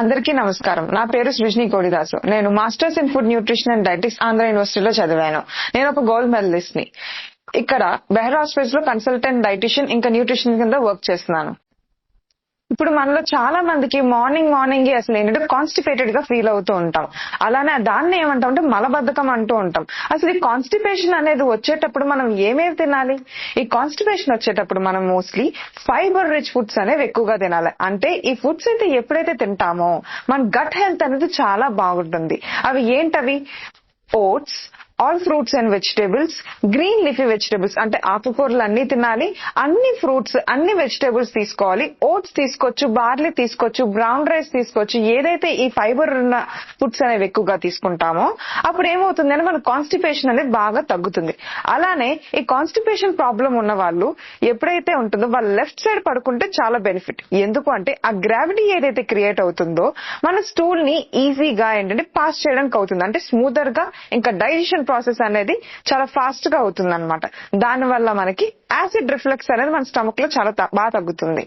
అందరికీ నమస్కారం. నా పేరు సృజని కోడిదాసు. నేను masters in food nutrition and dietetics Andhra యూనివర్సిటీలో చదివాను. నేను ఒక గోల్డ్ మెడలిస్ట్ ని. ఇక్కడ బెహర్ హాస్పిటల్స్ లో కన్సల్టెంట్ డైటిషియన్ ఇంకా న్యూట్రిషన్ కింద వర్క్ చేస్తున్నాను. ఇప్పుడు మనలో చాలా మందికి మార్నింగ్ అసలు ఏంటంటే కాన్స్టిపేటెడ్ గా ఫీల్ అవుతూ ఉంటాం. అలానే దాన్ని ఏమంటాం అంటే మలబద్ధకం అంటూ ఉంటాం. అసలు ఈ కాన్స్టిపేషన్ అనేది వచ్చేటప్పుడు మనం ఏమేమి తినాలి? ఈ కాన్స్టిపేషన్ వచ్చేటప్పుడు మనం మోస్ట్లీ ఫైబర్ రిచ్ ఫుడ్స్ అనేవి ఎక్కువగా తినాలి. అంటే ఈ ఫుడ్స్ అయితే ఎప్పుడైతే తింటామో మన గట్ హెల్త్ అనేది చాలా బాగుంటుంది. అవి ఏంటవి? Oats, all fruits and vegetables, green leafy vegetables అంటే ఆకుకూరలు అన్ని తినాలి, అన్ని ఫ్రూట్స్ అన్ని వెజిటేబుల్స్ తీసుకోవాలి, ఓట్స్ తీసుకోవచ్చు, బార్లీ తీసుకోవచ్చు, బ్రౌన్ రైస్ తీసుకోవచ్చు. ఏదైతే ఈ ఫైబర్ ఉన్న ఫుడ్స్ అనేవి ఎక్కువగా తీసుకుంటామో అప్పుడు ఏమవుతుంది అంటే మన కాన్స్టిపేషన్ అనేది బాగా తగ్గుతుంది. అలానే ఈ కాన్స్టిపేషన్ ప్రాబ్లం ఉన్న వాళ్ళు ఎప్పుడైతే ఉంటుందో వాళ్ళు లెఫ్ట్ సైడ్ పడుకుంటే చాలా బెనిఫిట్. ఎందుకు అంటే ఆ గ్రావిటీ ఏదైతే క్రియేట్ అవుతుందో మన స్టూల్ ని ఈజీగా ఏంటంటే పాస్ చేయడానికి అవుతుంది. అంటే స్మూదర్ గా ఇంకా డైజెషన్ ప్రాసెస్ అనేది చాలా ఫాస్ట్ గా అవుతుంది అనమాట. దాని వల్ల మనకి యాసిడ్ రిఫ్లెక్స్ అనేది మన స్టమక్ లో చాలా బాగా తగ్గుతుంది.